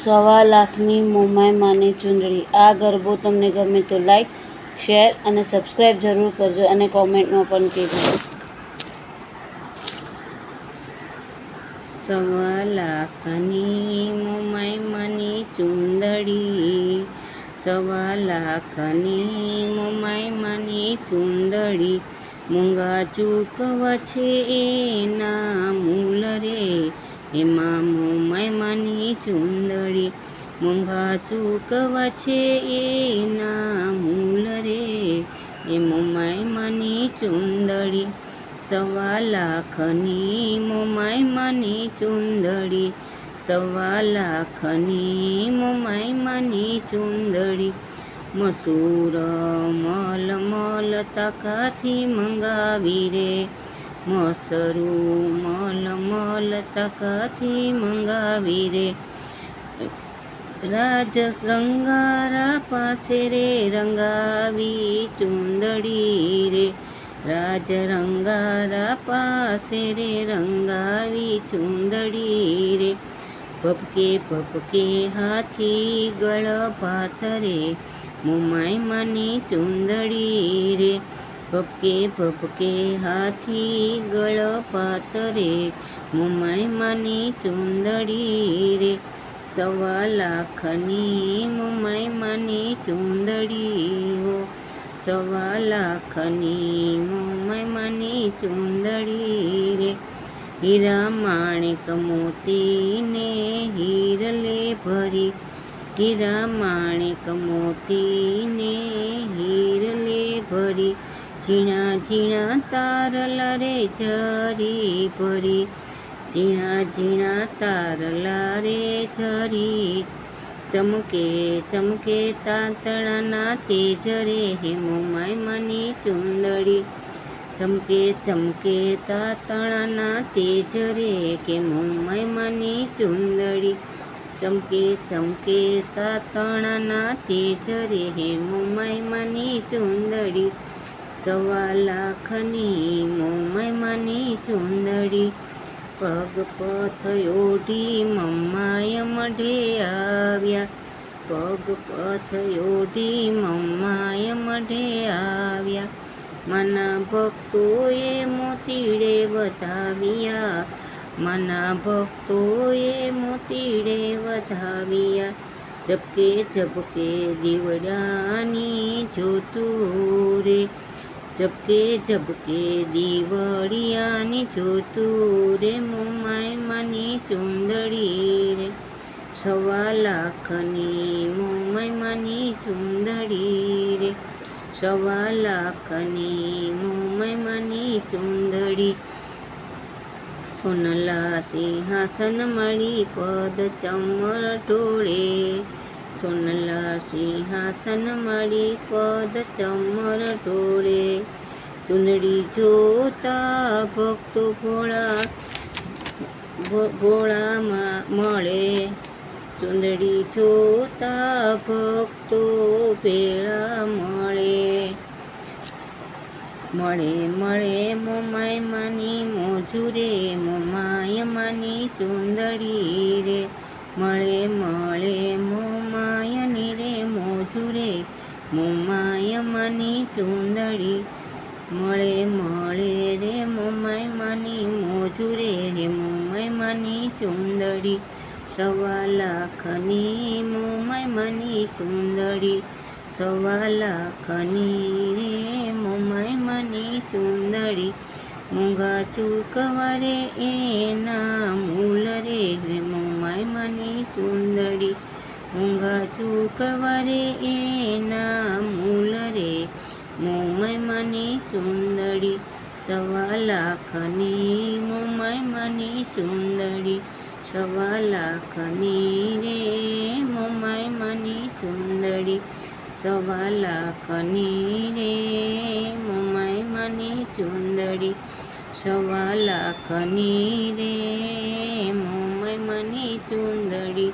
સવા લાખની મોમાય માની ચૂંદડી. આ ગરબો તમને ગમે તો લાઈક, શેર અને સબસ્ક્રાઈબ જરૂર કરજો અને કોમેન્ટમાં પણ કહેજો. સવા લાખની મોમાય માની ચૂંદડી, સવા લાખની મોમાય માની ચૂંદડી, મૂંગા ચૂકવા છે એના મૂલ રે, એમાં મોમાય માની ચૂંદડી, મૂંગા ચૂકવા છે એના મૂલ રે, એ મોમાય માની ચૂંદડી. સવા લાખની મોમાય માની ચૂંદડી, સવા લાખની મોમાય માની ચૂંદડી, મસૂર મલમલ તાકાથી મંગાવી રે, મસરું મલમલ તાકાથી મંગાવી રે, રાજ રંગારા પાસે રે રંગાવી ચૂંદડી રે, રાજ રંગારા પાસે રે રંગાવી ચૂંદડી રે, ભપકે ભપકે હાથી ગળ પાથરે, મોમાય માની ચૂંદડી રે, ભપકે ભપકે હાથી ગળ પાથરે, મોમાય માની ચૂંદડી રે. સવા લાખની મોમાય માની ચૂંદડી હો, સવા લાખની મોમાય માની ચૂંદડી રે, હીરા માણેક મોતીને હીરલે ભરી, હીરા માણેક મોતીને હીરલે ભરી, ઝીણા ઝીણા તારલા રે ઝરી ભરી, ઝીણા ઝીણા તારલા રે ઝરી, ચમકે ચમકે તાતણાના તેજ રે, હે મોમાય માની ચૂંદડી, ચમકે ચમકે તાતણાના તેજ રે, કે મોમાય માની ચૂંદડી, ચમકે ચમકે તાતણાના તેજ રે, હે મોમાય માની ચૂંદડી. સવા લાખની મોમાય માની ચૂંદડી, પગ પથયોઢી મમ્માય મઢે આવ્યા, પગ પથયોઢી મમ્માય મઢે આવ્યા, માના ભક્તોએ મોતીડે વધાવ્યા, માના ભક્તોએ મોતીડે વધાવ્યા, ઝબકે ઝબકે દીવડાની જોતું રે, ઝબકે ઝબકે દીવડિયાની જોતું રે, મોમાય માની ચૂંદડી રે. સવા લાખની મોમાય માની ચૂંદડી રે, સવા લાખની મોમાય માની ચૂંદડી, સોનલા સિંહાસન મળી પદ ચમર ઢોળે, સોનલા સિંહાસન મળી પદ ચમર ઢોળે, ચૂંદડી જોતા ભક્તો ભોળા ભોળામાં મળે, ચૂંદડી જોતા ભક્તો ભેળા મળે, મળે મળે મોમાય માની મોજુરે, મોમાય માની ચૂંદડી રે, મળે મળે મોમાયની રે મોજુરે, મોમાય માની ચૂંદડી, મળે મળે રે મોમાય માની મોજુરે, રે મોમાય માની ચૂંદડી. સવા લાખની મોમાય માની ચૂંદડી, સવા લાખની રે મોમાય માની ચૂંદડી, મૂંગા ચૂકવા રે એના મૂલ રે, રે મોમાય માની ચૂંદડી, મૂંગા ચૂકવા રે એના મૂલ રે, મોમાય માની ચૂંદડી. સવા લાખની મોમાય માની ચૂંદડી, સવા લાખની રે મોમાય માની ચૂંદડી, સવા લાખની રે મોમાય માની ચૂંદડી, સવા લાખની રે મોમાય માની ચૂંદડી.